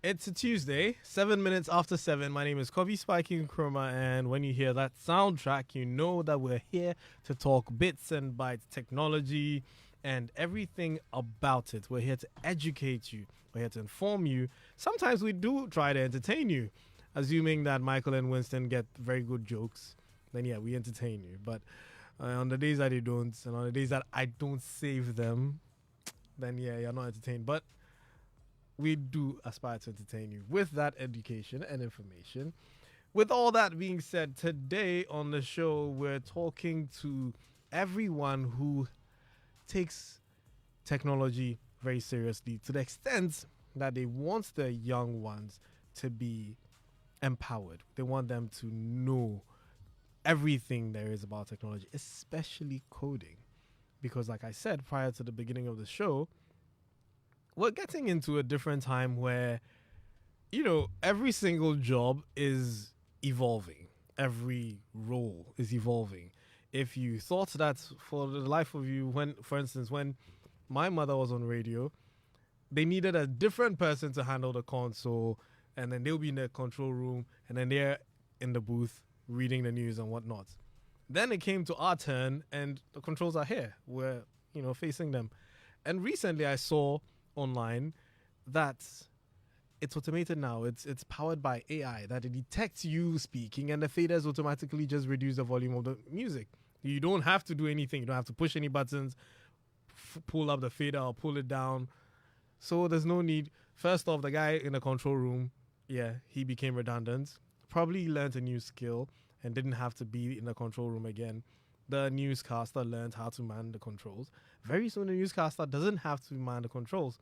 It's a Tuesday, 7 minutes after 7. My name is Kobby Spiky Nkrumah, and when you hear that soundtrack, you know that we're here to talk bits and bytes, technology, and everything about it. We're here to educate you. We're here to inform you. Sometimes we do try to entertain you, assuming that Michael and Winston get very good jokes. Then, yeah, we entertain you. But on the days that they don't, and on the days that I don't save them, then, yeah, you're not entertained. But we do aspire to entertain you with that education and information. With all that being said, today on the show, we're talking to everyone who takes technology very seriously to the extent that they want their young ones to be empowered. They want them to know everything there is about technology, especially coding. Because like I said prior to the beginning of the show, we're getting into a different time where, every single job is evolving. Every role is evolving. If you thought that for the life of you, for instance, when my mother was on radio, they needed a different person to handle the console, and then they'll be in the control room, and then they're in the booth reading the news and whatnot. Then it came to our turn, and the controls are here. We're, facing them. And recently I saw online that it's automated now. It's powered by AI, that it detects you speaking and the faders automatically just reduce the volume of the music. You don't have to do anything. You don't have to push any buttons, pull up the fader or pull it down. So there's no need. First off, the guy in the control room, he became redundant. Probably learned a new skill and didn't have to be in the control room again. The newscaster learned how to man the controls. Very soon, the newscaster doesn't have to man the controls.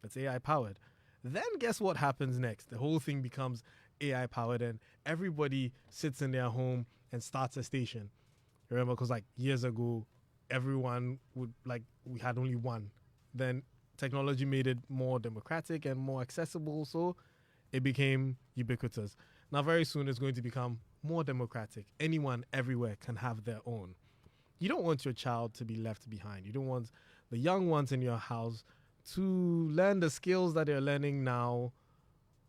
It's AI powered. Then guess what happens next? The whole thing becomes AI powered, and everybody sits in their home and starts a station. Remember, because years ago, everyone we had only one. Then technology made it more democratic and more accessible, so it became ubiquitous. Now, very soon, it's going to become more democratic. Anyone, everywhere can have their own. You don't want your child to be left behind. You don't want the young ones in your house to learn the skills that they're learning now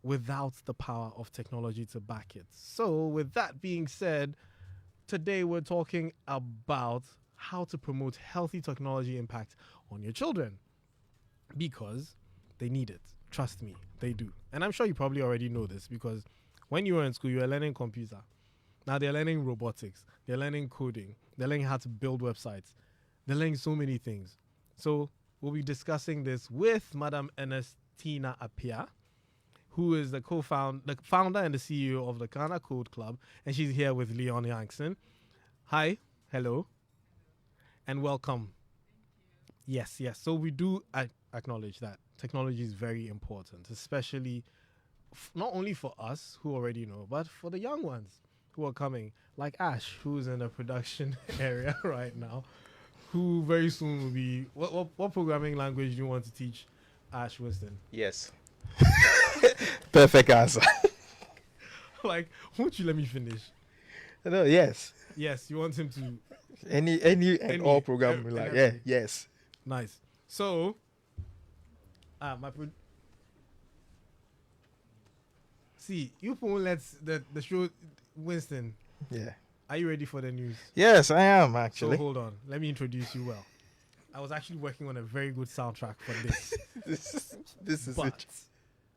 without the power of technology to back it. So with that being said, today we're talking about how to promote healthy technology impact on your children, because they need it. Trust me, they do. And I'm sure you probably already know this, because when you were in school, you were learning computer. Now they're learning robotics. They're learning coding. They're learning how to build websites. They're learning so many things. So we'll be discussing this with Madam Ernestina Appiah, who is the founder and the CEO of the Ghana Code Club, and she's here with Leon Yankson. Hi, hello, and welcome. Yes. So we do acknowledge that technology is very important, especially not only for us who already know, but for the young ones who are coming, like Ash, who's in the production area right now, who very soon will be... What programming language do you want to teach Ash Winston? Yes. Perfect answer. Won't you let me finish? No, yes. Yes, you want him to... Any and all programming language. Yes. Nice. So, see, you won't let the show... Winston. Yeah. Are you ready for the news? Yes, I am, actually. So hold on. Let me introduce you well. I was actually working on a very good soundtrack for this. This is but it.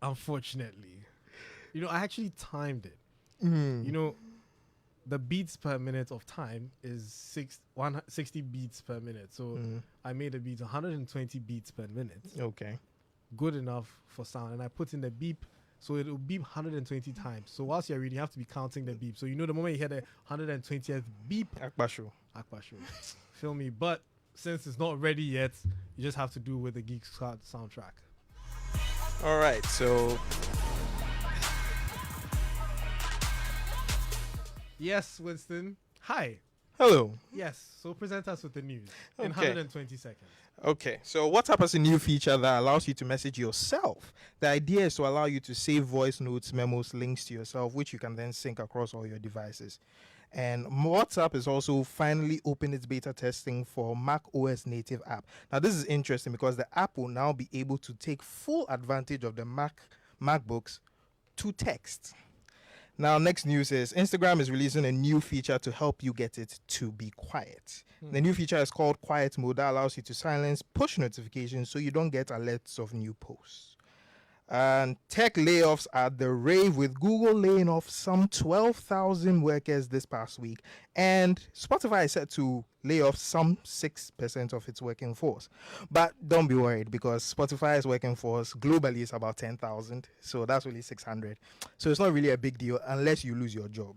Unfortunately, I actually timed it. Mm. The beats per minute of time is 60 beats per minute. So I made the beats 120 beats per minute. Okay. Good enough for sound. And I put in the beep, so it will beep 120 times. So whilst you're reading, you have to be counting the beep. So the moment you hear the 120th beep, Akbashu. Feel me? But since it's not ready yet, you just have to do with the Geek Squad soundtrack. All right, so... Yes, Winston. Hi. Hello. Yes, so present us with the news in 120 seconds. Okay, so WhatsApp has a new feature that allows you to message yourself. The idea is to allow you to save voice notes, memos, links to yourself, which you can then sync across all your devices. And WhatsApp is also finally opened its beta testing for Mac OS native app. Now, this is interesting because the app will now be able to take full advantage of the Mac MacBooks to text. Now, next news is Instagram is releasing a new feature to help you get it to be quiet. The new feature is called Quiet Mode that allows you to silence push notifications so you don't get alerts of new posts. And tech layoffs are the rave, with Google laying off some 12,000 workers this past week, and Spotify is set to lay off some 6% of its working force. But don't be worried, because Spotify's working force globally is about 10,000, so that's only 600. So it's not really a big deal unless you lose your job.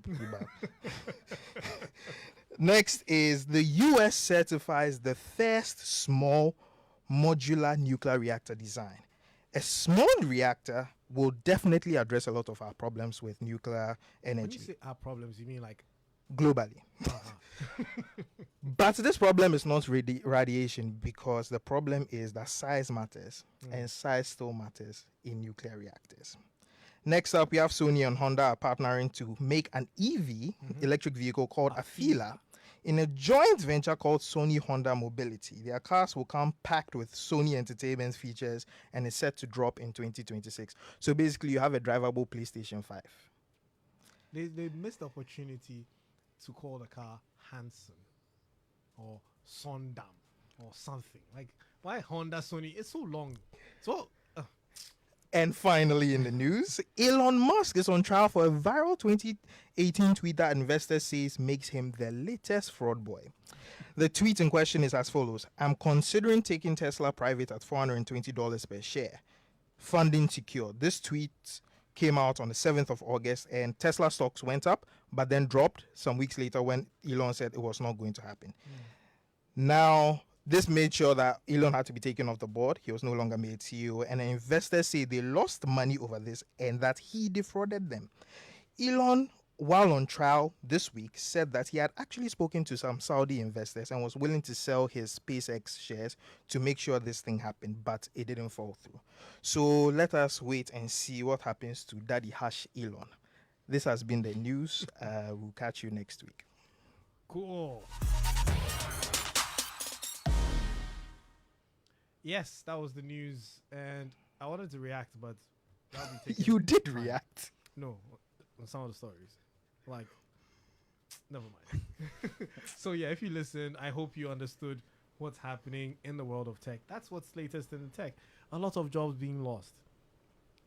Next is the US certifies the first small modular nuclear reactor design. A small reactor will definitely address a lot of our problems with nuclear energy. When you say our problems, you mean like globally. But this problem is not radiation, because the problem is that size matters, and size still matters in nuclear reactors. Next up, we have Sony and Honda are partnering to make an EV, electric vehicle, called Afeela, in a joint venture called Sony Honda Mobility. Their cars will come packed with Sony Entertainment features and is set to drop in 2026. So basically, you have a drivable PlayStation 5. They missed the opportunity to call the car Hanson or Sondam or something. Like, why Honda Sony? It's so long. So. And finally in the news, Elon Musk is on trial for a viral 2018 tweet that investors say makes him the latest fraud boy. The tweet in question is as follows: "I'm considering taking Tesla private at $420 per share. Funding secured." This tweet came out on the 7th of August, and Tesla stocks went up, but then dropped some weeks later when Elon said it was not going to happen. Now, this made sure that Elon had to be taken off the board. He was no longer made CEO, and investors say they lost money over this and that he defrauded them. Elon, while on trial this week, said that he had actually spoken to some Saudi investors and was willing to sell his SpaceX shares to make sure this thing happened, but it didn't fall through. So let us wait and see what happens to Daddy Hash Elon. This has been the news. We'll catch you next week. Cool. Yes, that was the news, and I wanted to react, but that'll be taking You did time. react. No, on some of the stories. Like, never mind. So yeah, if you listen, I hope you understood what's happening in the world of tech. That's what's latest in the tech. A lot of jobs being lost.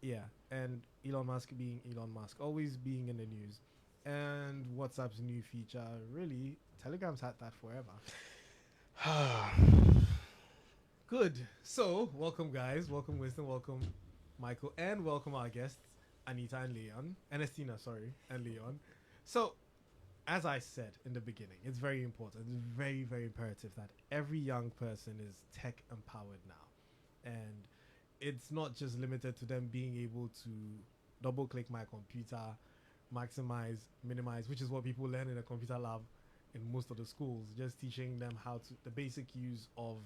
Yeah, and Elon Musk being Elon Musk, always being in the news. And WhatsApp's new feature, really, Telegram's had that forever. Good. So, welcome guys, welcome Winston, welcome Michael, and welcome our guests, Anita and Leon, Ernestina, sorry, and Leon. So, as I said in the beginning, it's very important, it's very, very imperative that every young person is tech empowered now. And it's not just limited to them being able to double click my computer, maximize, minimize, which is what people learn in a computer lab in most of the schools, just teaching them how to, the basic use of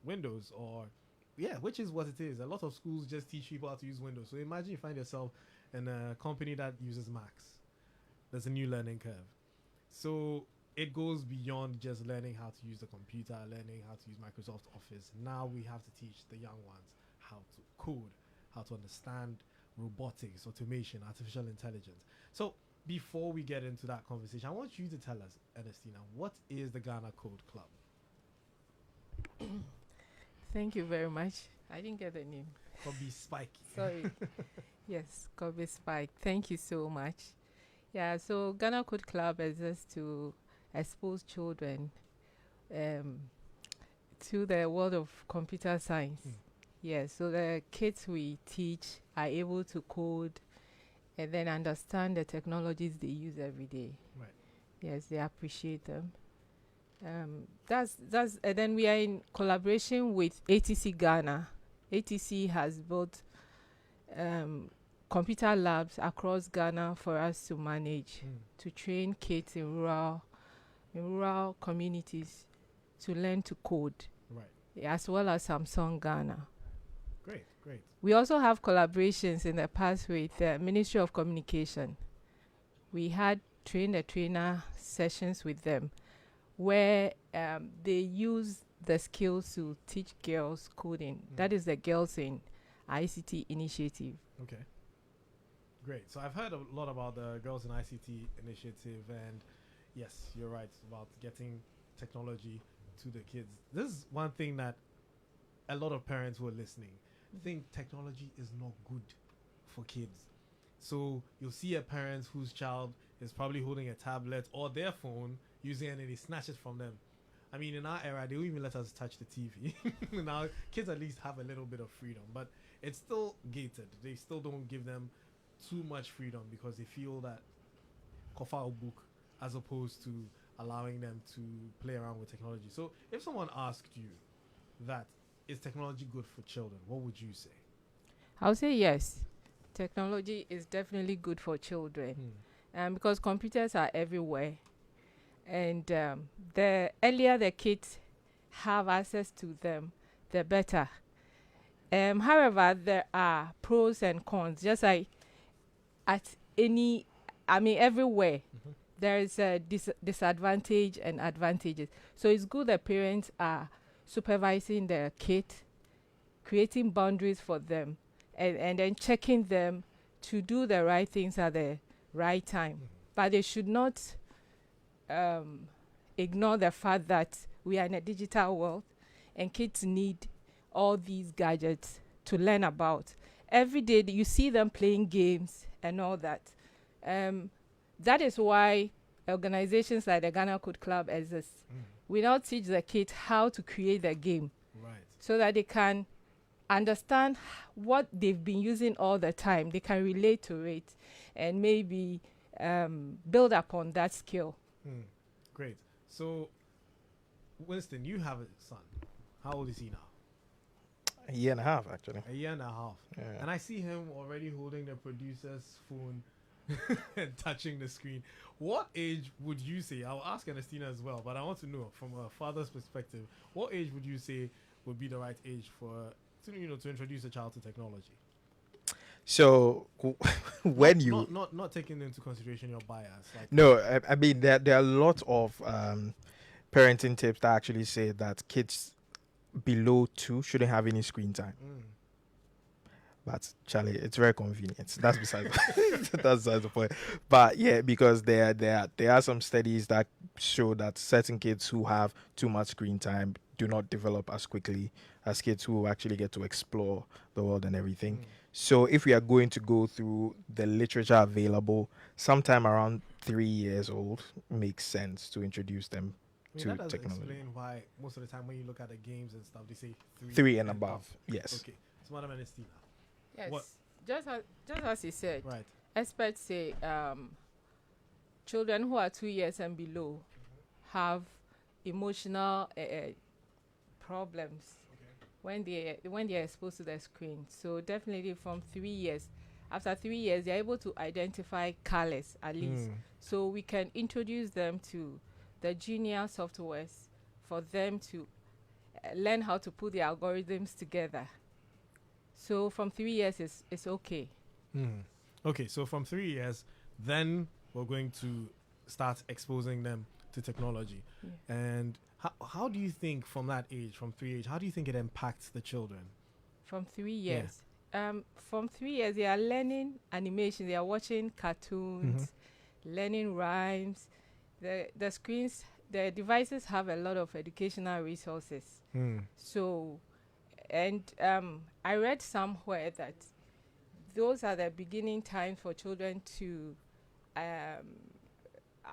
Windows, or which is what it is. A lot of schools just teach people how to use Windows. So imagine you find yourself in a company that uses Macs. There's a new learning curve. So it goes beyond just learning how to use the computer, learning how to use Microsoft Office. Now we have to teach the young ones how to code, how to understand robotics, automation, artificial intelligence. So before we get into that conversation, I want you to tell us, Ernestina, what is the Ghana Code Club? Thank you very much. I didn't get the name. Kobby Spiky. Sorry. Yes, Kobby Spike. Thank you so much. Yeah, so Ghana Code Club exists to expose children to the world of computer science. Yes, so the kids we teach are able to code and then understand the technologies they use every day. Right. Yes, they appreciate them. That's and then we are in collaboration with ATC Ghana. ATC has built computer labs across Ghana for us to manage, to train kids in rural communities to learn to code, right, as well as Samsung Ghana. Great. We also have collaborations in the past with the Ministry of Communication. We had trainer sessions with them, where they use the skills to teach girls coding. That is the Girls in ICT initiative. Okay. Great. So I've heard a lot about the Girls in ICT initiative, and yes, you're right about getting technology to the kids. This is one thing that a lot of parents who are listening think technology is not good for kids. So you'll see a parent whose child is probably holding a tablet or their phone using it and they snatch it from them. I mean, in our era, they don't even let us touch the TV. Now, kids at least have a little bit of freedom, but it's still gated. They still don't give them too much freedom because they feel that kofa book as opposed to allowing them to play around with technology. So if someone asked you that, is technology good for children, what would you say? I'll say yes. Technology is definitely good for children, because computers are everywhere, and the earlier the kids have access to them, the better. However, there are pros and cons, just like at any, I mean, everywhere. There is a disadvantage and advantages. So it's good that parents are supervising their kid, creating boundaries for them, and then checking them to do the right things at the right time. But they should not ignore the fact that we are in a digital world and kids need all these gadgets to learn about. Every day you see them playing games and all that. That is why organizations like the Ghana Code Club exist. We now teach the kids how to create the game, Right. so that they can understand what they've been using all the time. They can relate to it and maybe build upon that skill. Great. So, Winston, you have a son. How old is he now? A year and a half, actually. A year and a half. Yeah. And I see him already holding the producer's phone and touching the screen. What age would you say? I'll ask Ernestina as well, but I want to know from a father's perspective, what age would you say would be the right age for to introduce a child to technology? So when not taking into consideration your bias. Like no, I mean there are a lot of parenting tips that actually say that kids below 2 shouldn't have any screen time. But Charlie, it's very convenient. That's beside that's beside the point. But yeah, because there are some studies that show that certain kids who have too much screen time do not develop as quickly as kids who actually get to explore the world and everything. So if we are going to go through the literature available, sometime around 3 years old makes sense to introduce them to that does technology. explain why most of the time when you look at the games and stuff, they say 3 and above. Yes. Okay. So, Madam Ernestina. Yes. What? Just as he said, Right. experts say children who are 2 years and below have emotional problems when they are exposed to the screen. So definitely from 3 years. After 3 years, they are able to identify colors at least. So we can introduce them to the junior softwares for them to learn how to put the algorithms together. So from 3 years it's okay. Okay, so from 3 years, then we're going to start exposing them to technology. Yeah. And how do you think from that age, from 3 age, how do you think it impacts the children? From 3 years. From 3 years, they are learning animation. They are watching cartoons, learning rhymes. The screens, the devices have a lot of educational resources. So, and I read somewhere that those are the beginning times for children to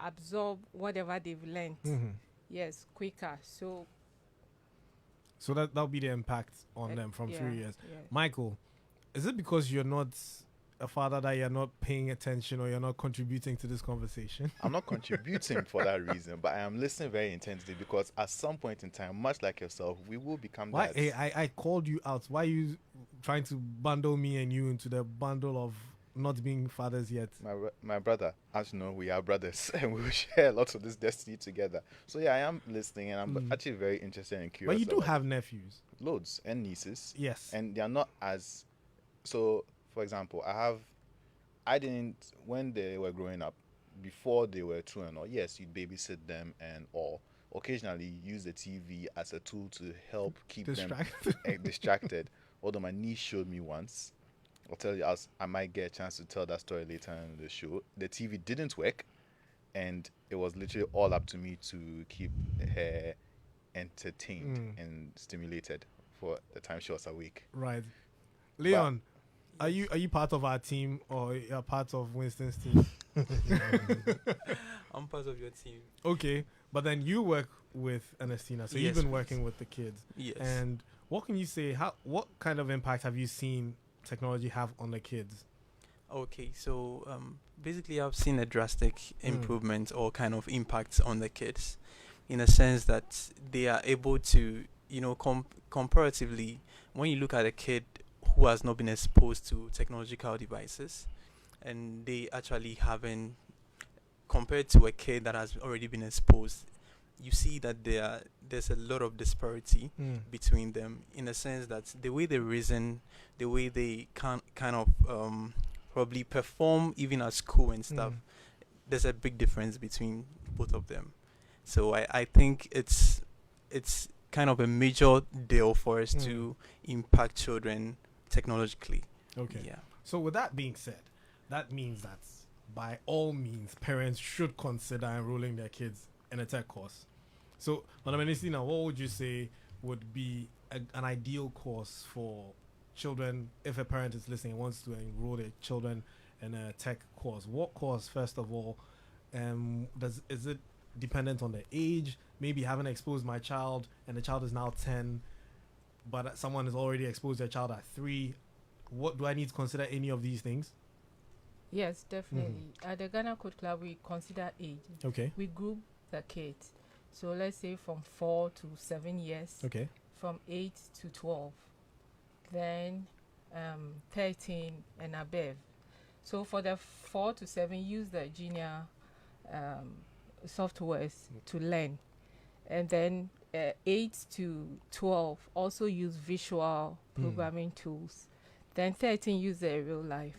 absorb whatever they've learned. Yes, quicker. So that'll be the impact on them from 3 years. Yeah. Michael, is it because you're not a father that you're not paying attention or you're not contributing to this conversation? I'm not contributing for that reason, but I am listening very intensely because at some point in time, much like yourself, we will become Why? dads. Hey, I called you out. Why are you trying to bundle me and you into the bundle of not being fathers yet? My brother, as you know, we are brothers and we will share lots of this destiny together. So yeah, I am listening and I'm actually very interested and curious. But you do about have nephews. loads and nieces. Yes. And they are not as... So, for example, when they were growing up, before they were 2 and all, yes, you'd babysit them and all. Occasionally use the TV as a tool to help keep them distracted. Although my niece showed me once I'll tell you, I might get a chance to tell that story later in the show. The TV didn't work, and it was literally all up to me to keep her entertained and stimulated for the time she was awake. Right. Leon, are you part of our team or you're part of Winston's team? I'm part of your team. Okay, but then you work with Ernestina, so you've Yes, been please. working with the kids. Yes. And what can you say? What kind of impact have you seen technology have on the kids? Okay, so basically, I've seen a drastic improvement or kind of impact on the kids, in a sense that they are able to, comparatively, when you look at a kid who has not been exposed to technological devices, and they actually haven't, compared to a kid that has already been exposed, you see that there's a lot of disparity between them, in a sense that the way they reason, the way they can kind of probably perform even at school and stuff, there's a big difference between both of them. So I think it's kind of a major deal for us to impact children technologically. Okay. Yeah. So with that being said, that means that by all means, parents should consider enrolling their kids in a tech course. So, Madam Ernestina, what would you say would be an ideal course for children if a parent is listening and wants to enroll their children in a tech course? What course, first of all, is it dependent on the age? Maybe I haven't exposed my child and the child is now 10, but someone has already exposed their child at 3. What do I need to consider any of these things? Yes, definitely. At the Ghana Code Club, we consider age. Okay. We group the kids. So let's say from 4 to 7 years. Okay. From 8 to 12. Then 13 and above. So for the 4 to 7, use the junior softwares to learn. And then 8 to 12 also use visual programming tools. Then 13 use the real life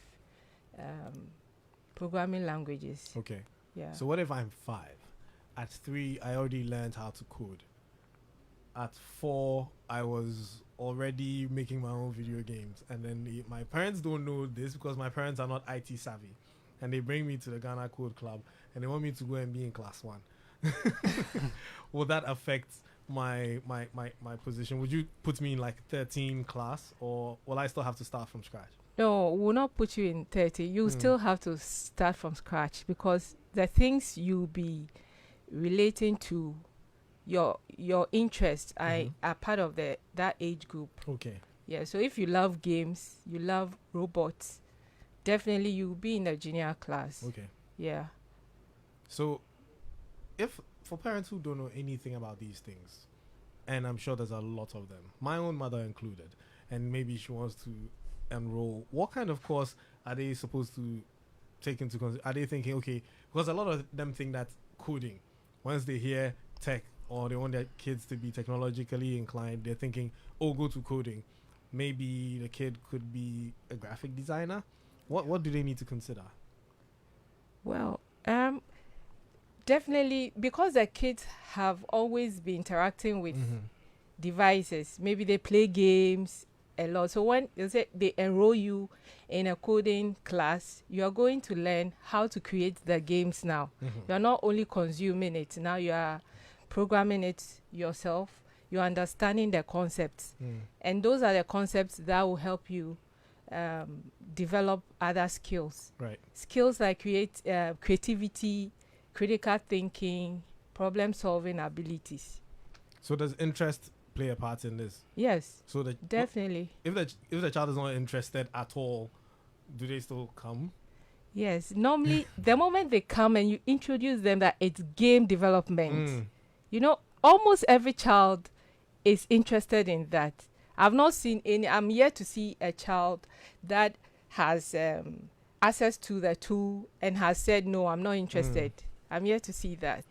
programming languages. Okay. Yeah. So what if I'm 5? At 3, I already learned how to code. At 4, I was already making my own video games. And then my parents don't know this because my parents are not IT savvy. And they bring me to the Ghana Code Club and they want me to go and be in class 1. Will that affect my position? Would you put me in like 13 class, or will I still have to start from scratch? No, we'll not put you in 30. You still have to start from scratch, because the things you'll be relating to your interests are part of that age group. Okay. Yeah, so if you love games, you love robots, definitely you'll be in the junior class. Okay. Yeah. So if for parents who don't know anything about these things, and I'm sure there's a lot of them, my own mother included, and maybe she wants to enroll, what kind of course are they supposed to take into consideration? Are they thinking, okay, because a lot of them think that coding, once they hear tech or they want their kids to be technologically inclined, they're thinking, oh, go to coding. Maybe the kid could be a graphic designer. What do they need to consider? Well, definitely, because the kids have always been interacting with devices. Maybe they play games a lot. So when they enroll you in a coding class, you are going to learn how to create the games now. You are not only consuming it, now you are programming it yourself. You're understanding the concepts. And those are the concepts that will help you develop other skills. Right. Skills like creativity, critical thinking, problem-solving abilities. So does interest play a part in this? Yes, So definitely. if the child is not interested at all, do they still come? Yes, normally the moment they come and you introduce them that it's game development, almost every child is interested in that. I've not seen any. I'm yet to see a child that has access to the tool and has said, no, I'm not interested. I'm yet to see that.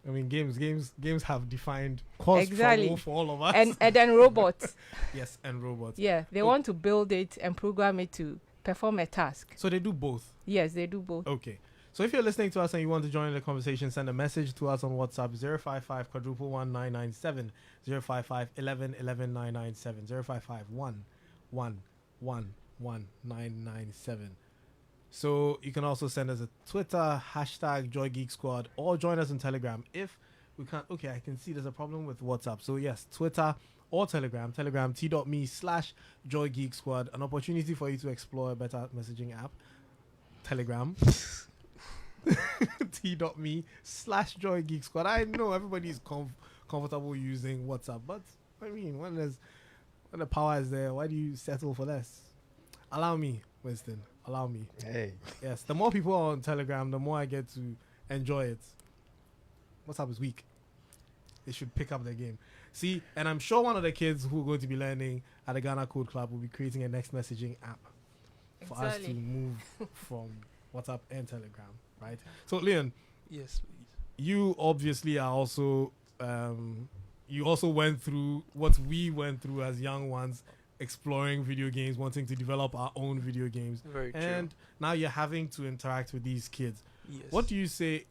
I mean, games have defined cause Exactly. for all of us. And then robots. Yes, and robots. Yeah, they want to build it and program it to perform a task. So they do both. Yes, they do both. Okay. So if you're listening to us and you want to join the conversation, send a message to us on WhatsApp 055 quadruple 1997 055 11 11 997 055 1 1 1 1997. So you can also send us a Twitter, hashtag Joy Geek Squad, or join us on Telegram. If we can't, okay, I can see there's a problem with WhatsApp. So yes, Twitter or Telegram, t.me/Joy Geek Squad, an opportunity for you to explore a better messaging app. Telegram, t.me/Joy Geek Squad. I know everybody's comfortable using WhatsApp, but I mean, when the power is there, why do you settle for less? Allow me, Winston. Allow me. Hey. Yes, the more people are on Telegram, the more I get to enjoy it. WhatsApp is weak. They should pick up their game. See, and I'm sure one of the kids who are going to be learning at the Ghana Code Club will be creating a next messaging app for us to move from WhatsApp and Telegram, right? So, Leon, Yes, please. you obviously are also, you also went through what we went through as young ones, exploring video games, wanting to develop our own video games. Very true. And now you're having to interact with these kids. Yes. What do you say,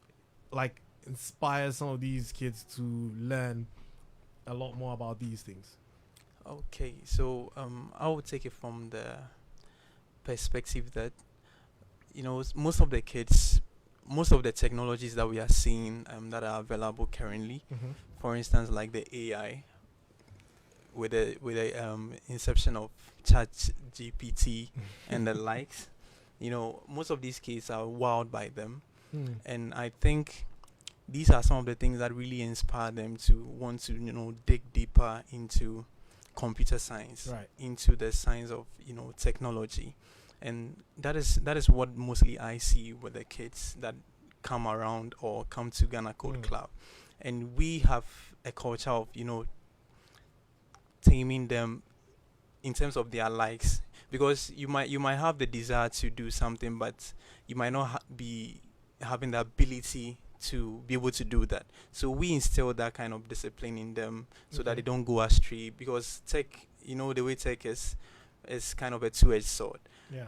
like, inspires some of these kids to learn a lot more about these things? Okay, so I would take it from the perspective that most of the kids, most of the technologies that we are seeing that are available currently, for instance, like the AI, with the inception of Chat GPT and the likes, most of these kids are wowed by them, and I think these are some of the things that really inspire them to want to dig deeper into computer science, Right. into the science of technology, and that is what mostly I see with the kids that come around or come to Ghana Code Club, and we have a culture of taming them in terms of their likes, because you might have the desire to do something, but you might not be having the ability to be able to do that. So we instill that kind of discipline in them so that they don't go astray, because tech, the way tech is kind of a two-edged sword. Yeah.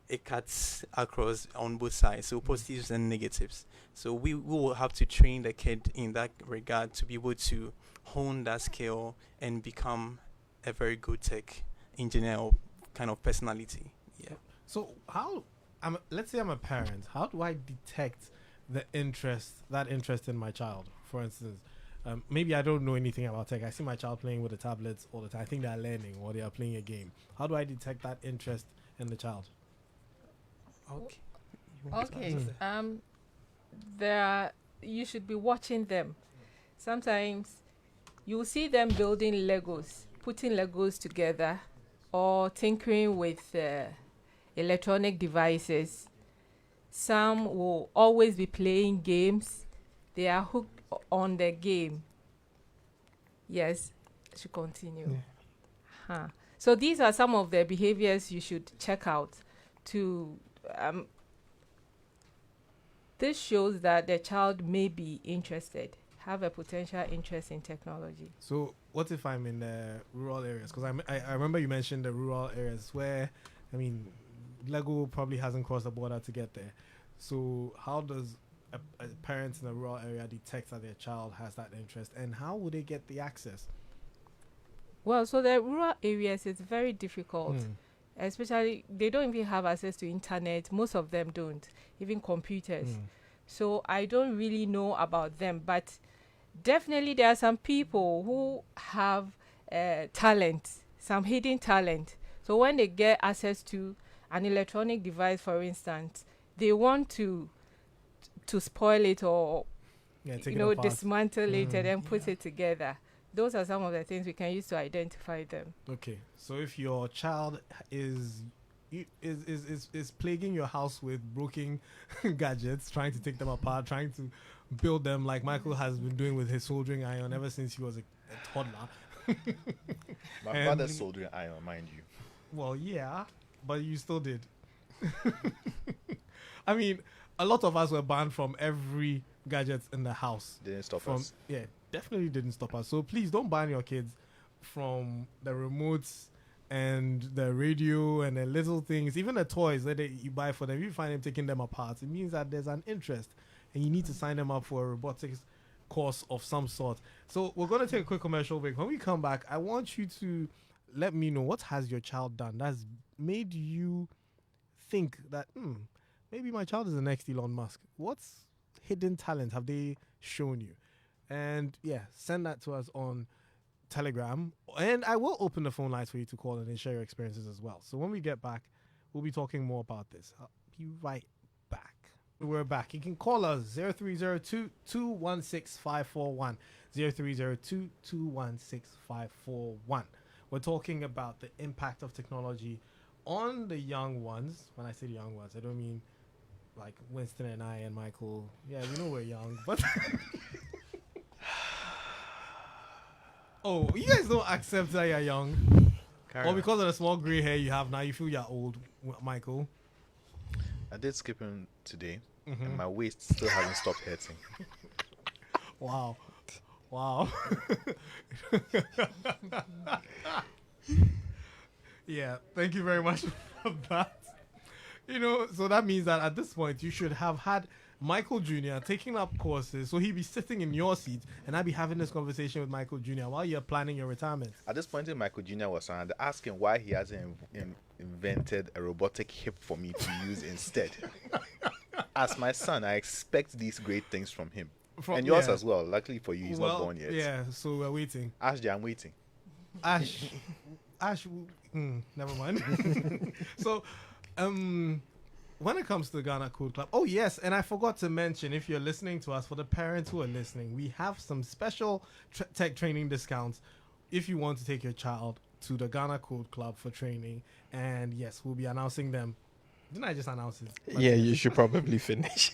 It cuts across on both sides, so positives and negatives. So we will have to train the kid in that regard to be able to hone that skill and become a very good tech engineer or kind of personality. Yeah. So let's say I'm a parent. How do I detect that interest in my child? For instance, maybe I don't know anything about tech. I see my child playing with the tablets all the time. I think they're learning or they are playing a game. How do I detect that interest in the child? Okay. You should be watching them. Sometimes you'll see them building Legos, putting Legos together, or tinkering with electronic devices. Some will always be playing games. They are hooked on the game. Yes, I should continue. Yeah. So these are some of the behaviors you should check out to this shows that the child may be interested, have a potential interest in technology. So what if I'm in the rural areas? Because I remember you mentioned the rural areas where, Lego probably hasn't crossed the border to get there. So how does a parent in a rural area detect that their child has that interest, and how would they get the access? Well, so the rural areas, it's very difficult. Especially, they don't even have access to internet. Most of them don't, even computers. So I don't really know about them, but definitely there are some people who have talent, some hidden talent. So when they get access to an electronic device, for instance, they want to spoil it or dismantle it and then put it together. Those are some of the things we can use to identify them. Okay, so if your child is plaguing your house with broken gadgets, trying to take them apart, trying to build them like Michael has been doing with his soldering iron ever since he was a toddler. My father's soldering iron, mind you. Well, yeah, but you still did. I mean, a lot of us were banned from every gadget in the house. Didn't stop us. Yeah, definitely didn't stop us. So please don't ban your kids from the remotes and the radio and the little things, even the toys that you buy for them. If you find them taking them apart, it means that there's an interest and you need to sign them up for a robotics course of some sort. So we're going to take a quick commercial break. When we come back, I want you to let me know what has your child done that's made you think that maybe my child is the next Elon Musk. What's hidden talent have they shown you? And yeah, send that to us on Telegram, and I will open the phone lines for you to call in and share your experiences as well. So when we get back, we'll be talking more about this. I'll be right back. We're back. You can call us 0302-216-541, 0302-216-541. We're talking about the impact of technology on the young ones. When I say the young ones, I don't mean like Winston and I and Michael. Yeah, we know we're young, but oh, you guys don't accept that you're young, or because of the small gray hair you have now, you feel you're old, Michael. I did skipping today, and my waist still hasn't stopped hurting. Wow. Yeah, thank you very much for that. So that means that at this point, you should have had Michael Jr. taking up courses, so he'd be sitting in your seat, and I'd be having this conversation with Michael Jr. while you're planning your retirement. At this point, Michael Jr. was around asking why he hasn't invented a robotic hip for me to use instead. As my son, I expect these great things from him. And yours as well. Luckily for you, he's not born yet. Yeah, so we're waiting. Ash, I'm waiting. Ash, never mind. So, when it comes to the Ghana Code Club, oh yes, and I forgot to mention, if you're listening to us, for the parents who are listening, we have some special tech training discounts if you want to take your child to the Ghana Code Club for training. And yes, we'll be announcing them. Didn't I just announce it? Yeah, you should probably finish.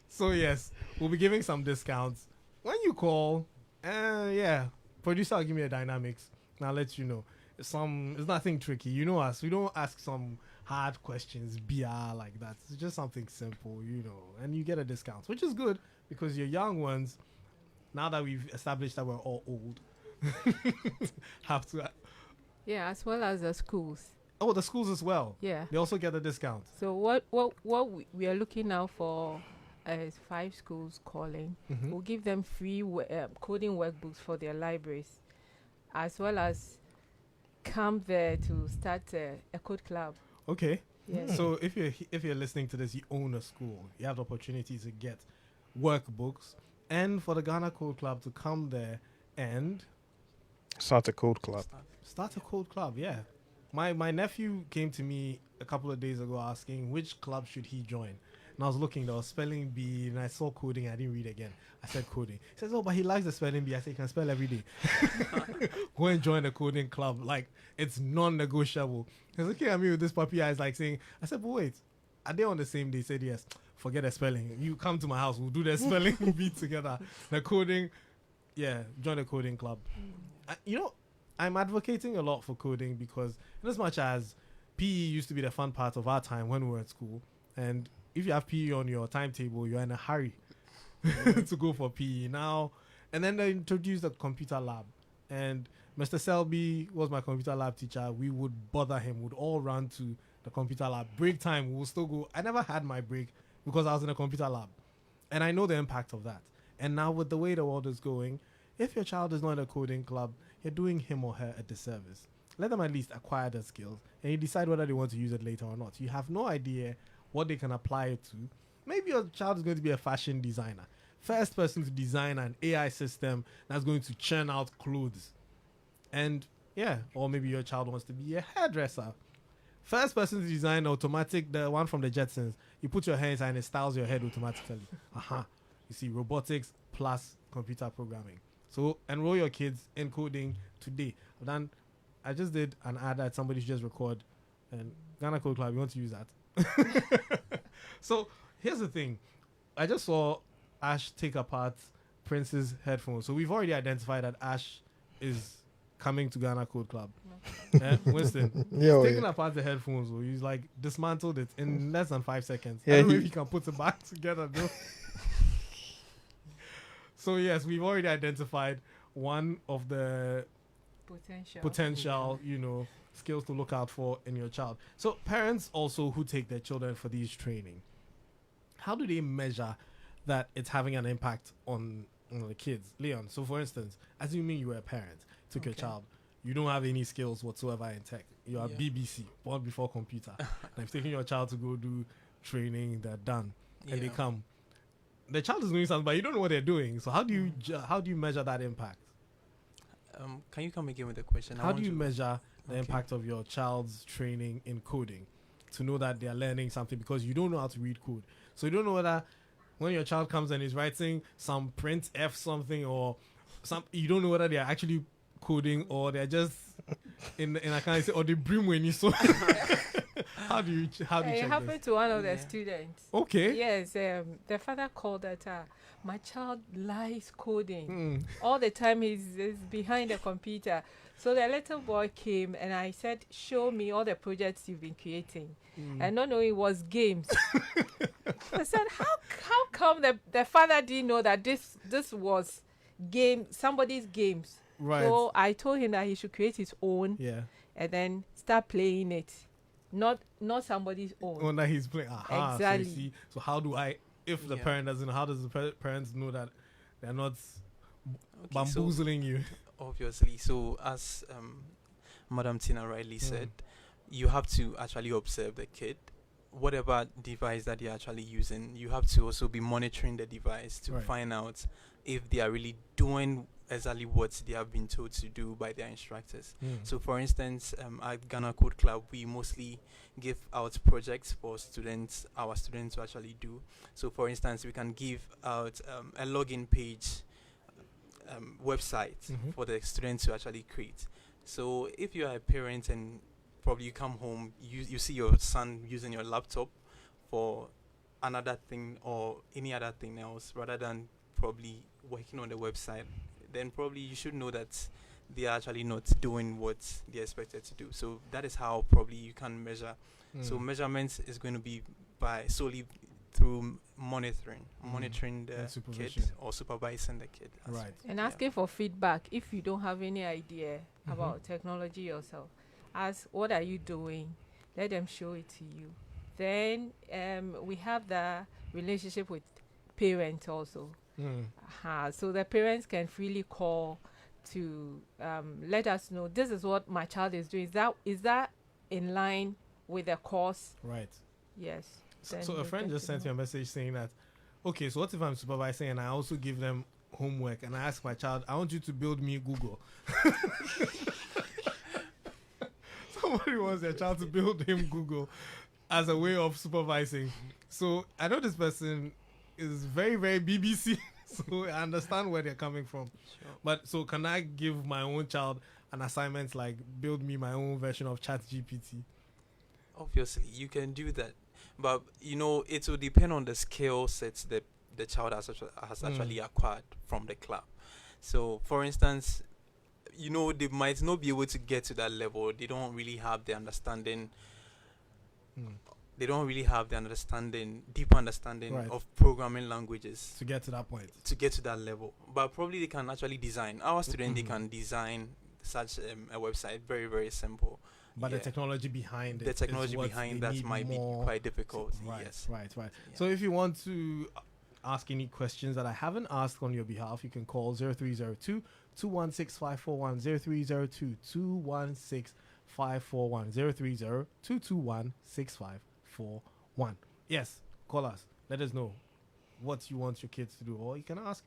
So yes, we'll be giving some discounts when you call. Yeah, producer will give me the dynamics, and I'll let you know. It's nothing tricky. You know us. We don't ask some hard questions, BR like that. It's just something simple, and you get a discount, which is good because your young ones, now that we've established that we're all old, have to. Yeah, as well as the schools. Oh, the schools as well. Yeah. They also get a discount. So what we are looking now for is 5 schools calling. Mm-hmm. We'll give them free coding workbooks for their libraries, as well as come there to start a code club. Okay. Yeah. So if you're listening to this, you own a school, you have the opportunity to get workbooks, and for the Ghana Code Club to come there and Start a code club. start a code club. Yeah. My nephew came to me a couple of days ago asking which club should he join. And I was looking, there was spelling bee, and I saw coding. I didn't read again. I said coding. He says, oh, but he likes the spelling bee. I said, you can spell every day. Go and join the coding club. Like, it's non-negotiable. He's looking at me with this puppy eyes, like saying, I said, but wait, are they on the same day? He said, yes. Forget the spelling. You come to my house, we'll do the spelling bee together. The coding, yeah, join the coding club. I'm advocating a lot for coding because in as much as PE used to be the fun part of our time when we were at school, and if you have PE on your timetable, you're in a hurry to go for PE now. And then they introduced the computer lab, and Mr. Selby was my computer lab teacher. We would bother him. We'd all run to the computer lab. Break time, we'll still go. I never had my break because I was in a computer lab, and I know the impact of that. And now with the way the world is going, if your child is not in a coding club, you're doing him or her a disservice. Let them at least acquire the skills, and you decide whether they want to use it later or not. You have no idea what they can apply it to. Maybe your child is going to be a fashion designer. First person to design an AI system that's going to churn out clothes. And yeah, or maybe your child wants to be a hairdresser. First person to design automatic, the one from the Jetsons. You put your hair inside and it styles your head automatically. You see, robotics plus computer programming. So enroll your kids in coding today. I just did an ad that somebody should just record, and Ghana Code Club, you want to use that. So here's the thing. I just saw Ash take apart Prince's headphones. So we've already identified that Ash is coming to Ghana Code Club. Winston, he's taking apart the headphones. So he's like dismantled it in less than 5 seconds. I don't know if he can put it back together though. So yes, we've already identified one of the potential, skills to look out for in your child. So parents also who take their children for these training, how do they measure that it's having an impact on the kids? Leon, so for instance, assuming you were a parent, took your child, you don't have any skills whatsoever in tech. You are BBC, born before computer. And if taking your child to go do training, they're done, and they come. The child is doing something, but you don't know what they're doing. So how do you measure that impact? Can you come again with the question? How do you measure the impact of your child's training in coding to know that they are learning something, because you don't know how to read code? So you don't know whether when your child comes and is writing some print F something or you don't know whether they are actually coding or they're just in I can't say or they brim when you saw. How do you check it happened this? to one of the students. Okay. Yes, the father called that my child lies coding. All the time he's behind the computer. So the little boy came and I said, show me all the projects you've been creating. And not knowing it was games. I said, how come the father didn't know that this was somebody's games? Right. So I told him that he should create his own and then start playing it. Not somebody's own. When that he's playing. Exactly. So how do I, if the parent doesn't know, how does the parents know that they're not bamboozling you? Obviously. So as Madam Tina rightly said, you have to actually observe the kid. Whatever device that they're actually using, you have to also be monitoring the device to find out if they are really doing exactly what they have been told to do by their instructors. So for instance, at Ghana Code Club, we mostly give out projects for our students to actually do. So for instance, we can give out a login page website for the students to actually create. So if you are a parent and probably you come home, you see your son using your laptop for another thing or any other thing else rather than probably working on the website, then probably you should know that they are actually not doing what they're expected to do. So that is how probably you can measure. So measurements is going to be by solely through monitoring the kid or supervising the kid. Right. And asking for feedback if you don't have any idea about technology yourself. Ask, what are you doing? Let them show it to you. Then we have the relationship with parents also. So the parents can freely call to let us know, this is what my child is doing. Is that in line with the course? Right. Yes. So a friend just sent you a message saying that, okay, so what if I'm supervising and I also give them homework and I ask my child, I want you to build me Google. Somebody wants their child to build him Google as a way of supervising. So I know this person is very, very BBC, so I understand where they're coming from. Sure. But so can I give my own child an assignment like build me my own version of ChatGPT? Obviously, you can do that. But, it will depend on the skill sets that the child has actually acquired from the club. So, for instance, they might not be able to get to that level. They don't really have the understanding. They don't really have the deep understanding of programming languages to get to that point. To get to that level. But probably they can actually design. Our students, they can design such a website. Very, very simple. But the technology behind it. The technology behind that might be quite difficult. Right, yes. Right. Yeah. So if you want to ask any questions that I haven't asked on your behalf, you can call 0302 216 541, 0302 216 541, 030 221 6541. Yes, call us. Let us know what you want your kids to do. Or you can ask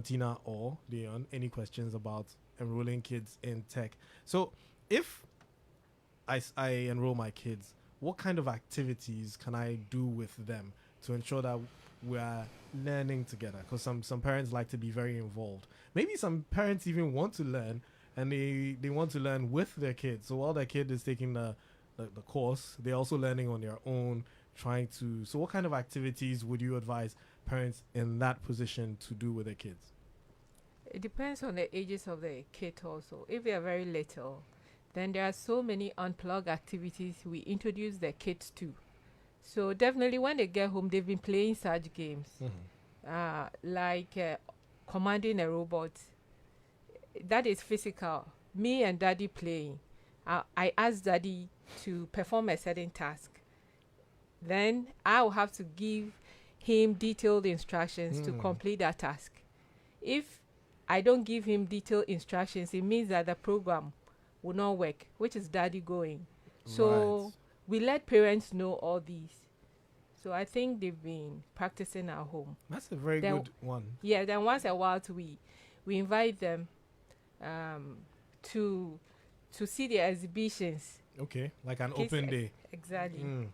Tina or Leon any questions about enrolling kids in tech. So if I enroll my kids, what kind of activities can I do with them to ensure that we're learning together? Because some parents like to be very involved. Maybe some parents even want to learn and they want to learn with their kids. So while their kid is taking the course, they're also learning on their own, so what kind of activities would you advise parents in that position to do with their kids? It depends on the ages of the kid also. If they are very little, then there are so many unplugged activities we introduce the kids to. So definitely when they get home, they've been playing such games, like commanding a robot. That is physical. Me and daddy playing. I ask daddy to perform a certain task. Then I will have to give him detailed instructions to complete that task. If I don't give him detailed instructions, it means that the program will not work, which is daddy going. So Right. we let parents know all these. So I think they've been practicing at home. That's a very Then- good one. Yeah, then once a while we invite them to see the exhibitions. Okay, like an Kids open ex- day. Exactly. Mm.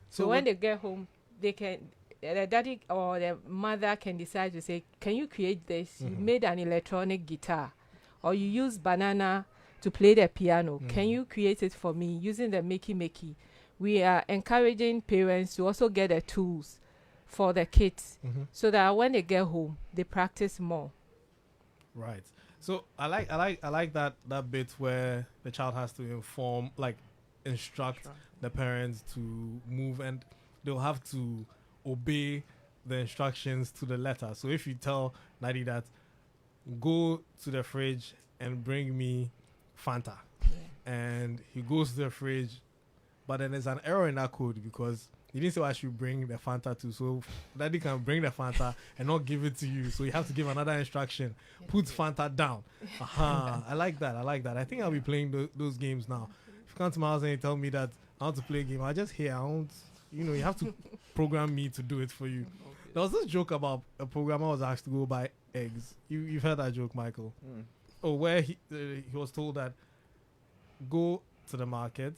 So when they get home, they can the daddy or the mother can decide to say, "Can you create this? You made an electronic guitar, or you use banana to play the piano. Can you create it for me using the Makey?" We are encouraging parents to also get the tools for the kids, so that when they get home, they practice more. Right. So I like that bit where the child has to instruct the parents to move, and they'll have to obey the instructions to the letter. So if you tell Daddy that go to the fridge and bring me Fanta, and he goes to the fridge, but then there's an error in that code because he didn't say I should bring the Fanta to, so Daddy can bring the Fanta and not give it to you. So you have to give another instruction. Put Fanta down. I like that. I think I'll be playing those games now. If you come to my house and you tell me that I want to play a game, I just hear. I won't. You have to program me to do it for you. There was this joke about a programmer was asked to go buy eggs. You've heard that joke, Michael? Oh, where he was told that go to the market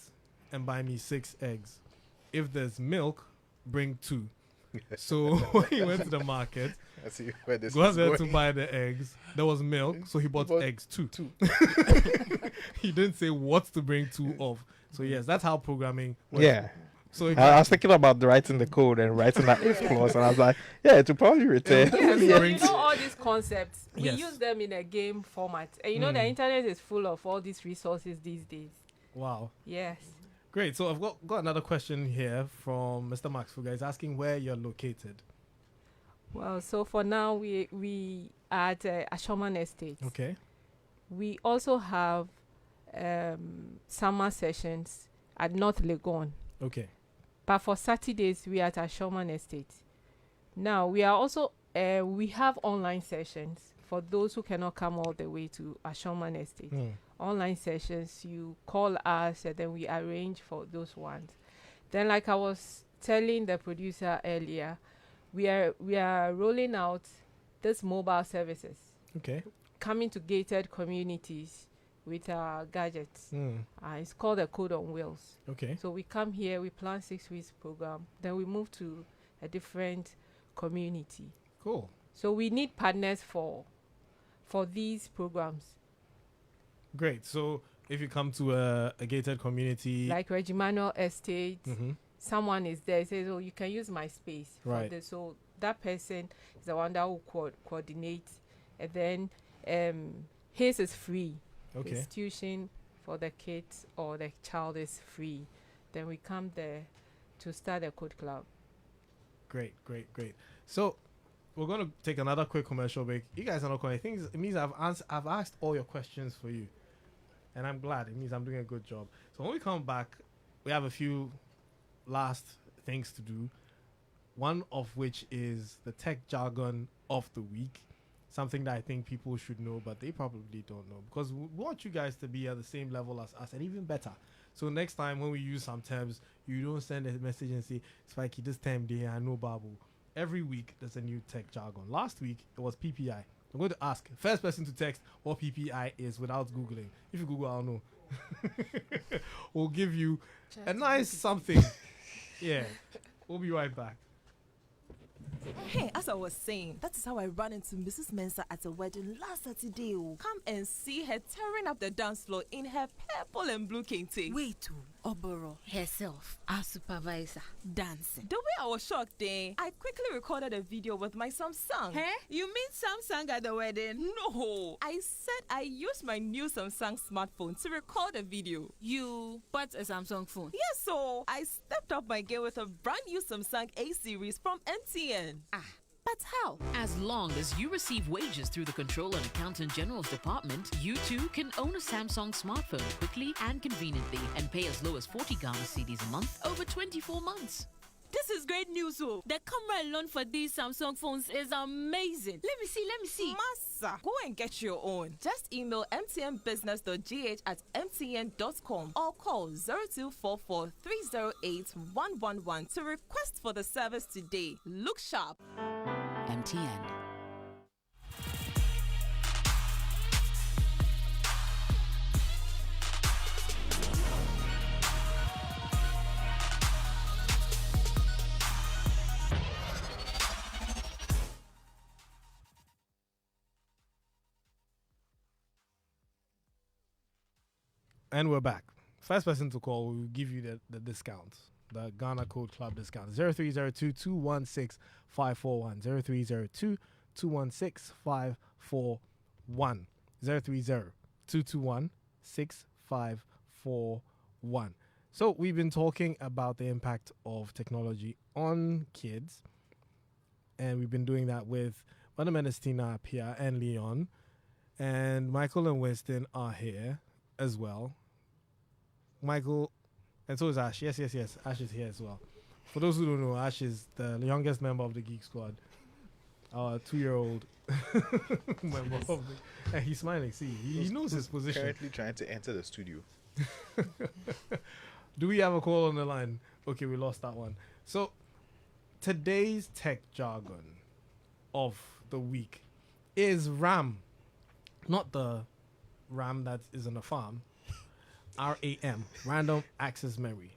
and buy me 6 eggs. If there's milk, bring 2. So when he went to the market, I see where this go is there to going. buy the eggs. There was milk, so he bought eggs too. He didn't say what to bring 2 of. So yes, that's how programming works. Yeah. So I was thinking about writing the code and writing that if clause, and I was like, yeah, it will probably return. Yeah, so brings- all these concepts, we Yes. use them in a game format. And the internet is full of all these resources these days. Wow. Yes. Great. So I've got another question here from Mr. Max Fuga. He's asking where you're located. Well, so for now, we are at Ashoman Estate. Okay. We also have summer sessions at North Legon. Okay. But for Saturdays, we are at Ashoman Estate. Now, we are also, we have online sessions for those who cannot come all the way to Ashoman Estate. Online sessions, you call us and then we arrange for those ones. Then, like I was telling the producer earlier, we are rolling out this mobile services, Okay. coming to gated communities with our gadgets. It's called a Code on Wheels. Okay. So we come here, we plan 6 weeks program, then we move to a different community. Cool. So we need partners for these programs. Great. So if you come to a gated community, Like Regimanal Estate, someone is there, says, "Oh, you can use my space for Right. this." So that person is the one that will coordinate, and then his is free. okay. His tuition for the kids or the child is free. Then we come there to start a code club. Great. So we're gonna take another quick commercial break. You guys are not calling. It means I've asked all your questions for you, and I'm glad. It means I'm doing a good job. So when we come back, we have a few last things to do. One of which is the tech jargon of the week. Something that I think people should know, but they probably don't know, because we want you guys to be at the same level as us and even better. So next time when we use some terms, you don't send a message and say, "Spiky, this time day I know Babu." Every week there's a new tech jargon. Last week it was PPI. I'm going to ask first person to text what PPI is without Googling. If you Google, I'll know. We'll give you a nice something. Yeah. We'll be right back. Hey, as I was saying, that is how I ran into Mrs. Mensah at a wedding last Saturday. Come and see her tearing up the dance floor in her purple and blue kente. Wait, Oboro herself, our supervisor, dancing. The way I was shocked then, I quickly recorded a video with my Samsung. Hey? You mean Samsung at the wedding? No, I said I used my new Samsung smartphone to record a video. You bought a Samsung phone? Yes, so I stepped up my game with a brand new Samsung A series from MTN. But how? As long as you receive wages through the Controller and Accountant General's Department, you too can own a Samsung smartphone quickly and conveniently and pay as low as 40 Ghana cedis a month over 24 months. This is great news, The camera alone for these Samsung phones is amazing. Let me see. sir. Go and get your own. Just email mtnbusiness.gh@mtn.com or call 0244 308 111 to request for the service today. Look sharp. MTN. And we're back. First person to call, we'll give you the discount. The Ghana Code Club discount. 0302-216-541. 0302-216-541. 030-221-6541. So we've been talking about the impact of technology on kids. And we've been doing that with Madam Ernestina Pia and Leon. And Michael and Winston are here as well. Michael, and so is Ash. Yes. Ash is here as well. For those who don't know, Ash is the youngest member of the Geek Squad. Our 2-year-old member of the... And he's smiling. See, he knows his position. Currently trying to enter the studio. Do we have a call on the line? Okay, we lost that one. So, today's tech jargon of the week is RAM. Not the RAM that is on a farm. RAM, random access memory.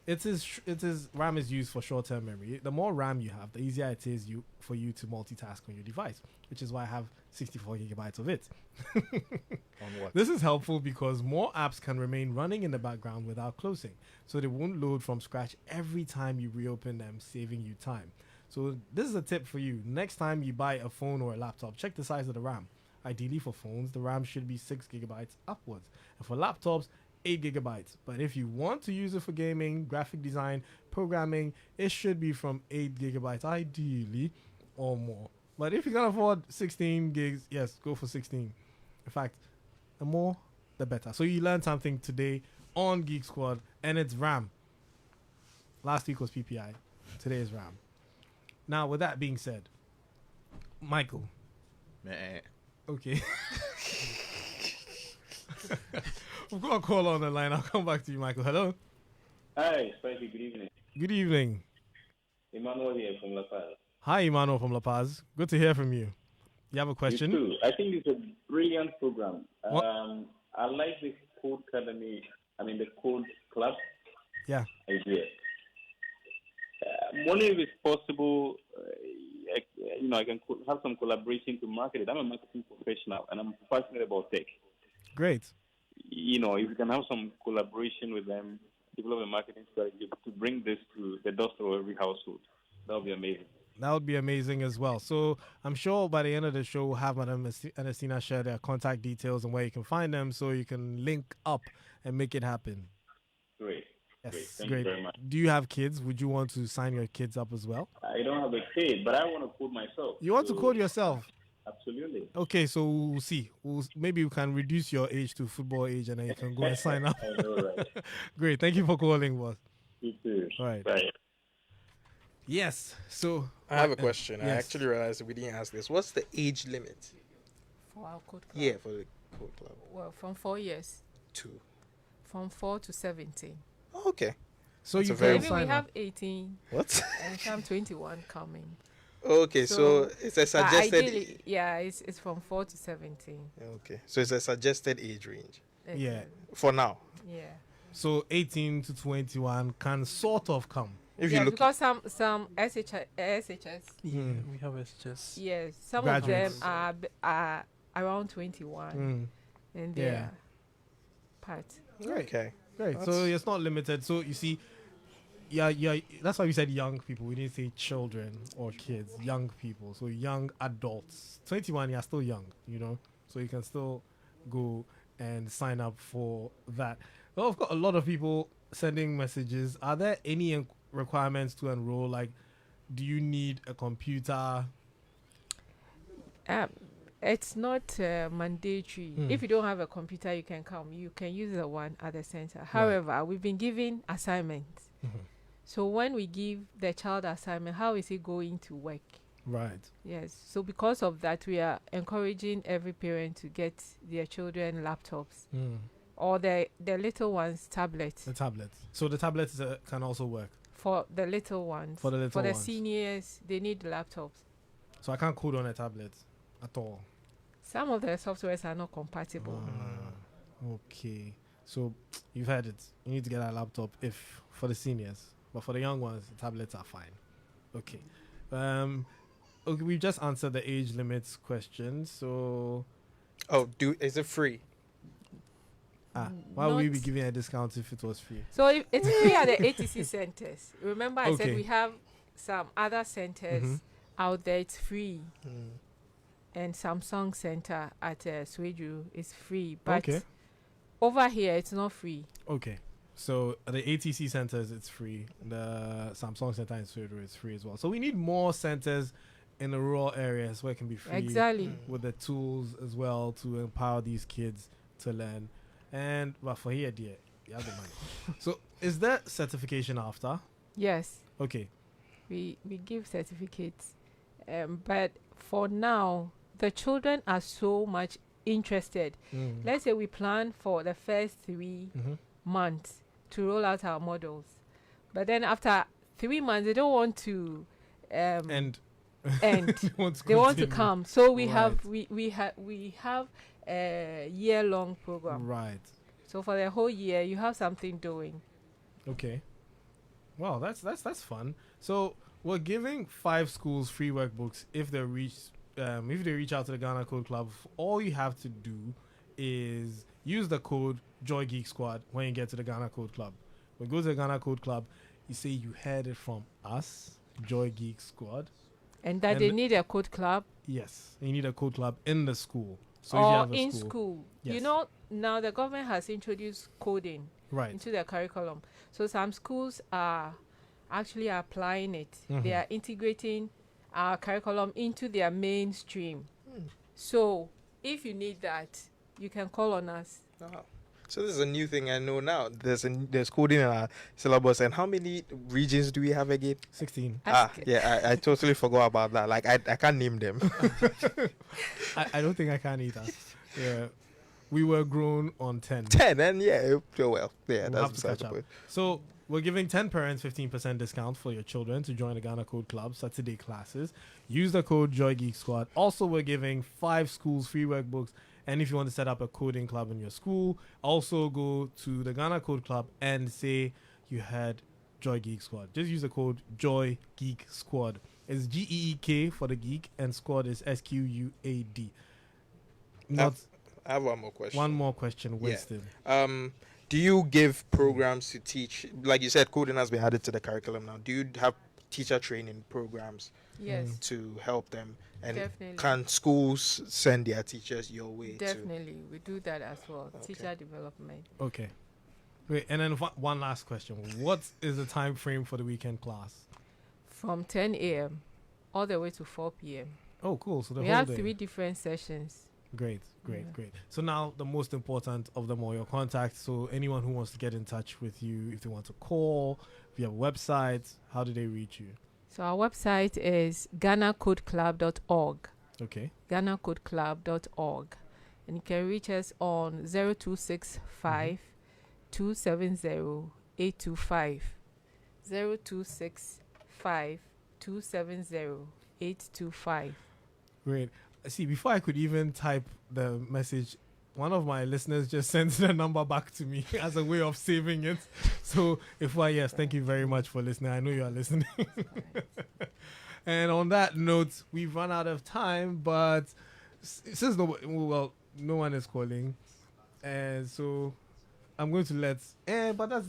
RAM is used for short-term memory. The more RAM you have, the easier it is for you to multitask on your device, which is why I have 64 gigabytes of it. On what? This is helpful because more apps can remain running in the background without closing, so they won't load from scratch every time you reopen them, saving you time. So this is a tip for you. Next time you buy a phone or a laptop, check the size of the RAM. Ideally for phones, the RAM should be 6 gigabytes upwards, and for laptops, 8 gigabytes. But if you want to use it for gaming, graphic design, programming, it should be from 8 gigabytes ideally or more. But if you can afford 16 gigs, yes, go for 16. In fact, the more the better. So you learned something today on Geek Squad, and it's RAM. Last week was PPI, today is RAM. Now with that being said, Michael. Meh. Okay. We've got a call on the line. I'll come back to you, Michael. Hello. Hi, Spiky. Good evening. Good evening. Emmanuel here from La Paz. Hi, Emmanuel from La Paz. Good to hear from you. You have a question? You too. I think it's a brilliant program. I like the Code Academy. The Code Club. Yeah. Idea. I'm wondering if it's possible. I can have some collaboration to market it. I'm a marketing professional, and I'm passionate about tech. Great. If we can have some collaboration with them, develop a marketing strategy to bring this to the doorstep of every household, that would be amazing. That would be amazing as well. So I'm sure by the end of the show, we'll have Madam Ernestina share their contact details and where you can find them so you can link up and make it happen. Great. Yes, Thank you very much. Do you have kids? Would you want to sign your kids up as well? I don't have a kid, but I want to code myself. You want to code yourself? Absolutely. Okay, so we'll see. Maybe we can reduce your age to football age and then you can go and sign up. I know, right? Great. Thank you for calling, boss. You too. All right. Bye. Yes. So I have a question. Yes. I actually realized we didn't ask this. What's the age limit? For our code club. Yeah, for the Code Club. Well, from 4 years. 2. From 4 to 17. Okay. So That's you a very- can Maybe sign we up. have 18 What? and some 21 coming. Okay, so it's a But suggested. ideally, yeah, it's from 4 to 17. Okay, so it's a suggested age range Yeah. for now. Yeah. So 18 to 21 can sort of come. If Yeah, you look, because some SHS, Yeah, we have it just. yes, some Graduates. of them are around 21, and they Yeah. are part. okay, Great. So it's not limited. So you see, yeah. That's why we said young people. We didn't say children or kids. Young people. So young adults. 21, you're still young, So you can still go and sign up for that. Well, I've got a lot of people sending messages. Are there any requirements to enroll? Like, do you need a computer? It's not mandatory. If you don't have a computer, you can come. You can use the one at the center. However, we've been given assignments. So when we give the child assignment, how is he going to work? Right. Yes. So because of that, we are encouraging every parent to get their children laptops or the little ones tablets. The tablets. So the tablets can also work For the little ones. for the little For the ones. seniors, they need laptops. So I can't code on a tablet at all. Some of the softwares are not compatible. Okay. So you've heard it. You need to get a laptop if for the seniors, but for the young ones, tablets are fine. Okay. Okay, we just answered the age limits question. So Is it free? why would we Not- be giving a discount if it was free? So it's free at the ATC centers. Remember, I Okay. said we have some other centers out there. It's free, and Samsung Center at Sweju is free. But Okay. over here, it's not free. Okay. So at the ATC centers, it's free. The Samsung Center in Sweden is free as well. So we need more centers in the rural areas where it can be free. Exactly. With the tools as well to empower these kids to learn. And but for here, dear, you have the money. So is there certification after? Yes, Okay. we give certificates, but for now, the children are so much interested. Let's say we plan for the first 3 months to roll out our models, but then after 3 months, they don't want to And end. they want to They want to continue. come. So we Right. have a year-long program. Right. So for the whole year, you have something doing. Okay. Wow, that's fun. So we're giving 5 schools free workbooks if they reach out to the Ghana Code Club. All you have to do is use the code Joy Geek Squad when you get to the Ghana Code Club. When you go to the Ghana Code Club, you say you heard it from us, Joy Geek Squad. And that And they need a code club Yes, you need a code club in the school. So if you or have a in school, school. You Yes. know, now the government has introduced coding right? into their curriculum. So some schools are actually applying it. They are integrating our curriculum into their mainstream. So if you need that, you can call on us. So this is a new thing I know now. There's coding in our syllabus. And how many regions do we have again? 16. I totally forgot about that. Like I can't name them. I don't think I can either. Yeah, we were grown on 10. 10, and well, yeah, We'll that's have to besides catch the up. point. So we're giving 10 parents 15% discount for your children to join the Ghana Code Club Saturday classes. Use the code Joy Geek Squad. Also, we're giving 5 schools free workbooks. And if you want to set up a coding club in your school, also go to the Ghana Code Club and say you had Joy Geek Squad. Just use the code Joy Geek Squad. It's GEEK for the geek, and squad is SQUAD. Not I have one more question. one more question, Winston. Do you give programs to teach? Like you said, coding has been added to the curriculum now. Do you have teacher training programs Yes, to help them? And definitely. can schools send their teachers your way too? Definitely. We do that as well. Okay. Teacher development. Okay. Wait, and then one last question. What is the time frame for the weekend class? From 10 a.m. all the way to 4 p.m. Oh, cool. So the We whole have day. 3 different sessions. Great. Yeah. So now the most important of them all, your contacts. So anyone who wants to get in touch with you, if they want to call, if you have a website, how do they reach you? So our website is ghanacodeclub.org. Okay. ghanacodeclub.org. And you can reach us on 0265 270 825. 0265 270 825. Great. See, before I could even type the message, one of my listeners just sent the number back to me as a way of saving it. So, yes, thank you very much for listening. I know you are listening. And on that note, we've run out of time, but since no one is calling, and so I'm going to let. But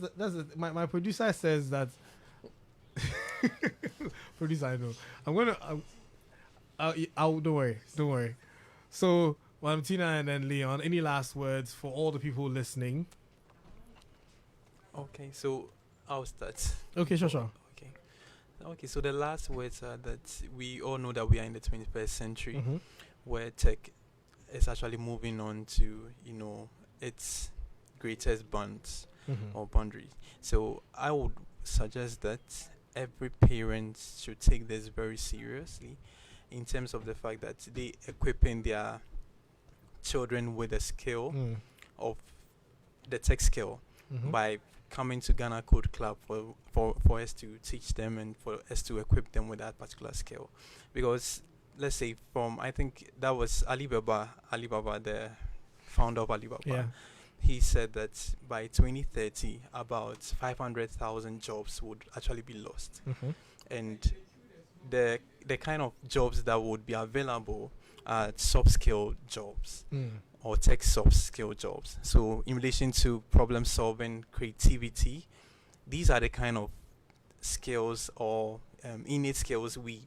my producer says that. Producer, I know. I'm gonna. Don't worry. So, Tina and then Leon, any last words for all the people listening? Okay, so I'll start. Okay, sure. Okay, so the last words are that we all know that we are in the 21st century, Mm-hmm. where tech is actually moving on to, its greatest bonds Mm-hmm. or boundaries. So I would suggest that every parent should take this very seriously in terms of the fact that they equipping their children with a skill of the tech skill by coming to Ghana Code Club for us to teach them and for us to equip them with that particular skill. Because let's say I think that was Alibaba, the founder of Alibaba. Yeah. He said that by 2030, about 500,000 jobs would actually be lost. And the kind of jobs that would be available are soft skill jobs or tech soft skill jobs. So in relation to problem solving, creativity, these are the kind of skills or innate skills we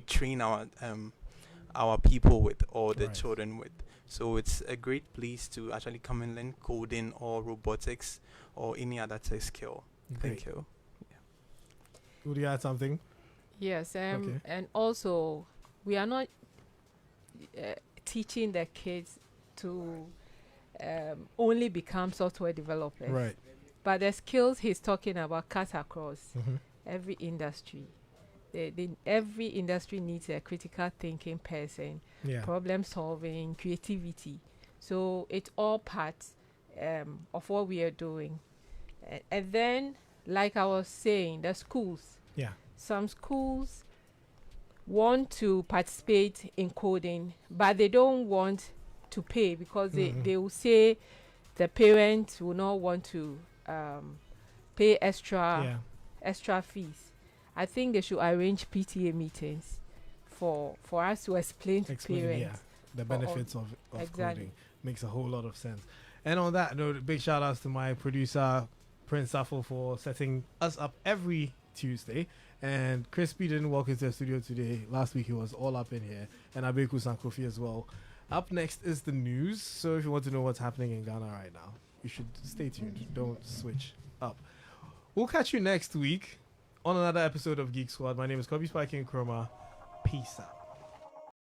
train our people with, or the children with. So it's a great place to actually come and learn coding or robotics or any other tech skill. Thank you. Would you add something? Yes, and also we are not teaching the kids to only become software developers. Right. But the skills he's talking about cut across every industry. Every industry needs a critical thinking person, problem solving, creativity. So it's all part of what we are doing. And then, like I was saying, the schools. Yeah. Some schools want to participate in coding, but they don't want to pay because they will say the parents will not want to pay extra fees. I think they should arrange PTA meetings for us to explain to parents the benefits of exactly. coding. Makes a whole lot of sense. And on that note, big shout outs to my producer Prince Safo for setting us up every Tuesday. And Crispy didn't walk into the studio today. Last week he was all up in here. And Abeku Sankofi as well. Up next is the news. So if you want to know what's happening in Ghana right now, you should stay tuned. Don't switch up. We'll catch you next week on another episode of Geek Squad. My name is Kobby Spiky Nkrumah. Peace out.